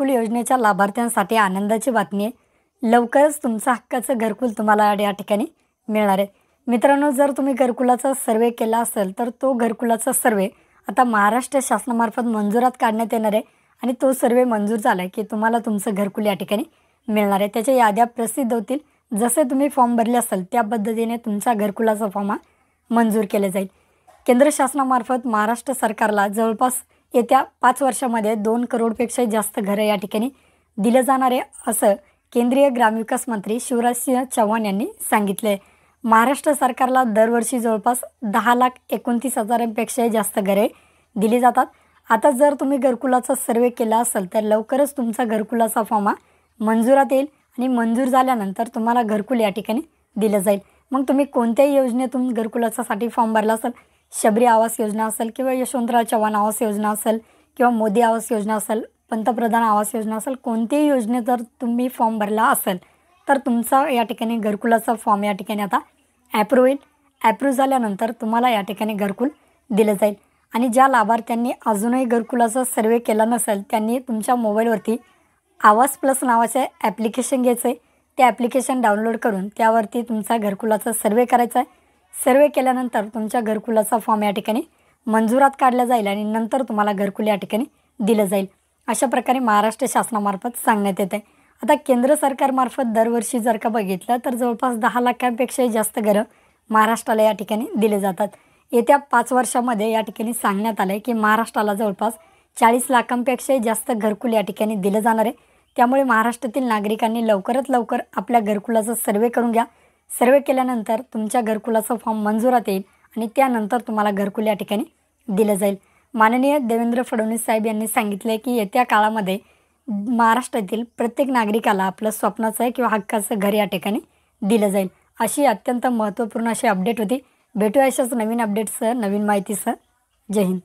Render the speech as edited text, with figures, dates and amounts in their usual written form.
घरकुल योजनेच्या लाभार्थ्यांसाठी आनंदाची बातमी आहे। लवकरच तुमचं हक्काचं घरकुल तुम्हाला या ठिकाणी मिळणार आहे। मित्रांनो, जर तुम्ही घरकुलाचा सर्वे केला असेल तर तो घरकुलाचा सर्वे आता महाराष्ट्र शासनामार्फत मंजुरात काढण्यात येणार आहे आणि तो सर्वे मंजूर झाला की तुम्हाला तुमचं घरकुल या ठिकाणी मिळणार आहे। त्याच्या याद्या प्रसिद्ध होतील। जसे तुम्ही फॉर्म भरले असेल त्या पद्धतीने तुमचा घरकुलाचा फॉर्म मंजूर केले जाईल। केंद्र शासनामार्फत महाराष्ट्र सरकारला जवळपास येत्या 5 वर्षांमध्ये 2 करोडपेक्षा जास्त घरे या ठिकाणी दिले जाणार आहे असं केंद्रीय ग्रामविकास मंत्री शिवराजसिंह चौहान यांनी सांगितले। महाराष्ट्र सरकारला दरवर्षी जवळपास 10,29,000पेक्षा जास्त घरे दिली जातात। आता जर तुम्ही घरकुलाचा सर्वे केला असेल तर लवकरच तुमचा घरकुलाचा फॉर्म मंजुरात येईल आणि मंजूर झाल्यानंतर तुम्हाला घरकुल या ठिकाणी दिलं जाईल। मग तुम्ही कोणत्याही योजनेतून घरकुलासाठी फॉर्म भरला असेल, शबरी आवास योजना असेल किंवा यशवंतराव चव्हाण आवास योजना असेल किंवा मोदी आवास योजना असेल, पंतप्रधान आवास योजना असेल, कोणत्याही योजनेत जर तुम्ही फॉर्म भरला असेल तर तुमचा या ठिकाणी घरकुलाचा फॉर्म या ठिकाणी आता ॲप्रूव्ह झाल्यानंतर तुम्हाला या ठिकाणी घरकुल दिलं जाईल। आणि ज्या लाभार्थ्यांनी अजूनही घरकुलाचा सर्वे केला नसेल त्यांनी तुमच्या मोबाईलवरती आवास प्लस नावाचे ॲप्लिकेशन घ्यायचं आहे। ते ॲप्लिकेशन डाउनलोड करून त्यावरती तुमचा घरकुलाचा सर्वे करायचा आहे। सर्वे केल्यानंतर तुमच्या घरकुलाचा फॉर्म या ठिकाणी मंजुरात काढला जाईल आणि नंतर तुम्हाला घरकुल या ठिकाणी दिलं जाईल। अशा प्रकारे महाराष्ट्र शासनामार्फत सांगण्यात येते। आता केंद्र सरकारमार्फत दरवर्षी जर का बघितलं तर जवळपास 10 लाखांपेक्षाही जास्त घरं महाराष्ट्राला या ठिकाणी दिले जातात। येत्या 5 वर्षांमध्ये या ठिकाणी सांगण्यात आलं आहे की महाराष्ट्राला जवळपास 40 लाखांपेक्षाही जास्त घरकुल या ठिकाणी दिलं जाणार आहे। त्यामुळे महाराष्ट्रातील नागरिकांनी लवकरात लवकर आपल्या घरकुलाचा सर्वे करून घ्या। सर्वे केल्यानंतर तुमच्या घरकुलाचा फॉर्म मंजुरात येईल आणि त्यानंतर तुम्हाला घरकुल या ठिकाणी दिलं जाईल। माननीय देवेंद्र फडणवीस साहेब यांनी सांगितले की येत्या काळामध्ये महाराष्ट्रातील प्रत्येक नागरिकाला आपलं स्वप्नाचं किंवा हक्काचं घर या ठिकाणी दिलं जाईल। अशी अत्यंत महत्त्वपूर्ण अशी अपडेट होती। भेटूया अशाच नवीन अपडेट्ससह, नवीन माहितीसह। जय हिंद।